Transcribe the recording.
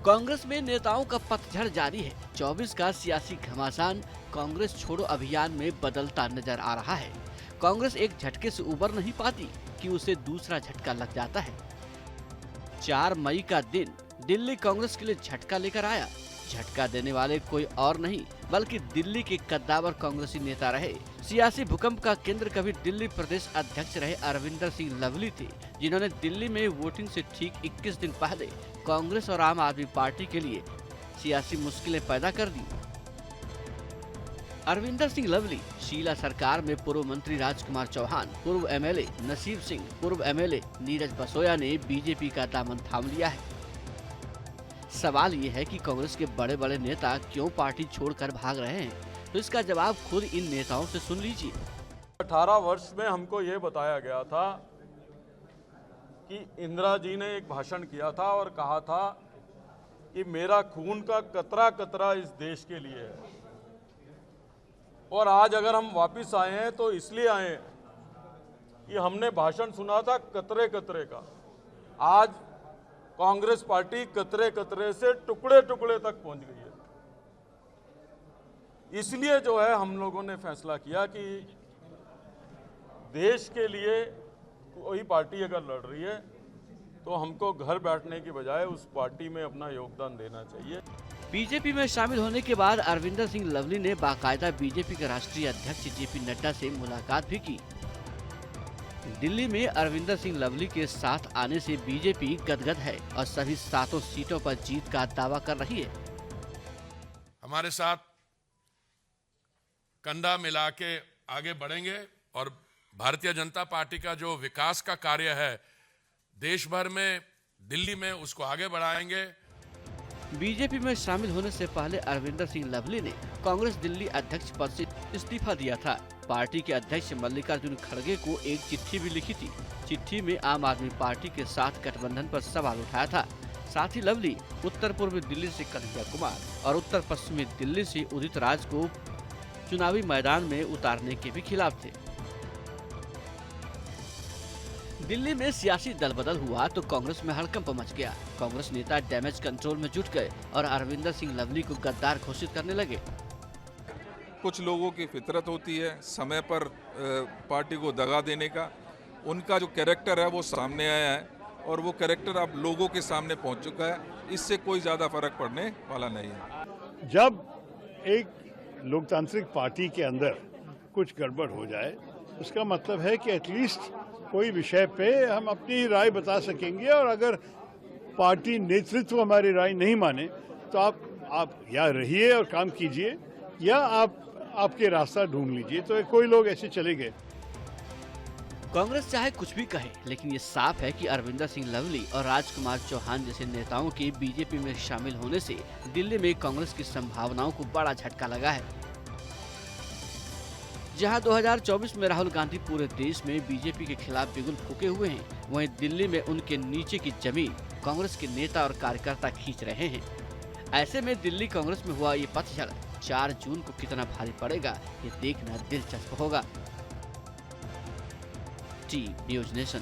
कांग्रेस में नेताओं का पतझड़ जारी है। 24 का सियासी घमासान कांग्रेस छोड़ो अभियान में बदलता नजर आ रहा है। कांग्रेस एक झटके से उबर नहीं पाती कि उसे दूसरा झटका लग जाता है। 4 मई का दिन दिल्ली कांग्रेस के लिए झटका लेकर आया। झटका देने वाले कोई और नहीं बल्कि दिल्ली के कद्दावर कांग्रेसी नेता रहे। सियासी भूकंप का केंद्र कभी दिल्ली प्रदेश अध्यक्ष रहे अरविंदर सिंह लवली थे, जिन्होंने दिल्ली में वोटिंग से ठीक 21 दिन पहले कांग्रेस और आम आदमी पार्टी के लिए सियासी मुश्किलें पैदा कर दी। अरविंदर सिंह लवली शीला सरकार में पूर्व मंत्री राजकुमार चौहान, पूर्व एमएलए नसीब सिंह, पूर्व एमएलए नीरज बसोया ने बीजेपी का दामन थाम लिया है। सवाल ये है कि कांग्रेस के बड़े बड़े नेता क्यों पार्टी छोड़कर भाग रहे हैं, तो इसका जवाब खुद इन नेताओं से सुन लीजिए। 18 वर्ष में हमको ये बताया गया था कि इंदिरा जी ने एक भाषण किया था और कहा था कि मेरा खून का कतरा कतरा इस देश के लिए है। और आज अगर हम वापस आए हैं तो इसलिए आए हैं कि हमने भाषण सुना था कतरे कतरे का। आज कांग्रेस पार्टी कतरे कतरे से टुकड़े टुकड़े तक पहुंच गई है। इसलिए जो है हम लोगों ने फैसला किया कि देश के लिए कोई पार्टी अगर लड़ रही है तो हमको घर बैठने की बजाय उस पार्टी में अपना योगदान देना चाहिए। बीजेपी में शामिल होने के बाद अरविंदर सिंह लवली ने बाकायदा बीजेपी के राष्ट्रीय अध्यक्ष जेपी नड्डा से मुलाकात भी की। दिल्ली में अरविंदर सिंह लवली के साथ आने से बीजेपी गदगद है और सभी 7 सीटों पर जीत का दावा कर रही है। हमारे साथ कंधा मिला के आगे बढ़ेंगे और भारतीय जनता पार्टी का जो विकास का कार्य है देश भर में, दिल्ली में, उसको आगे बढ़ाएंगे। बीजेपी में शामिल होने से पहले अरविंदर सिंह लवली ने कांग्रेस दिल्ली अध्यक्ष पद से इस्तीफा दिया था। पार्टी के अध्यक्ष मल्लिकार्जुन खड़गे को एक चिट्ठी भी लिखी थी। चिट्ठी में आम आदमी पार्टी के साथ गठबंधन पर सवाल उठाया था। साथ ही लवली उत्तर पूर्वी दिल्ली से कन्हैया कुमार और उत्तर पश्चिमी दिल्ली से उदित राज को चुनावी मैदान में उतारने के भी खिलाफ थे। दिल्ली में सियासी दल बदल हुआ तो कांग्रेस में हड़कंप मच गया। कांग्रेस नेता डैमेज कंट्रोल में जुट गए और अरविंदर सिंह लवली को गद्दार घोषित करने लगे। कुछ लोगों की फितरत होती है समय पर पार्टी को दगा देने का। उनका जो कैरेक्टर है वो सामने आया है और वो कैरेक्टर अब लोगों के सामने पहुंच चुका है। इससे कोई ज़्यादा फर्क पड़ने वाला नहीं है। जब एक लोकतांत्रिक पार्टी के अंदर कुछ गड़बड़ हो जाए उसका मतलब है कि एटलीस्ट कोई विषय पे हम अपनी राय बता सकेंगे, और अगर पार्टी नेतृत्व हमारी राय नहीं माने तो आप या रहिए और काम कीजिए या आपके रास्ता ढूंढ लीजिए। तो कोई लोग ऐसे चले गए। कांग्रेस चाहे कुछ भी कहे, लेकिन ये साफ है कि अरविंदर सिंह लवली और राजकुमार चौहान जैसे नेताओं के बीजेपी में शामिल होने से दिल्ली में कांग्रेस की संभावनाओं को बड़ा झटका लगा है। जहां 2024 में राहुल गांधी पूरे देश में बीजेपी के खिलाफ बिगुल फूके हुए हैं, वहीं दिल्ली में उनके नीचे की जमीन कांग्रेस के नेता और कार्यकर्ता खींच रहे हैं। ऐसे में दिल्ली कांग्रेस में हुआ ये पतझड़ 4 जून को कितना भारी पड़ेगा, ये देखना दिलचस्प होगा। T news nation.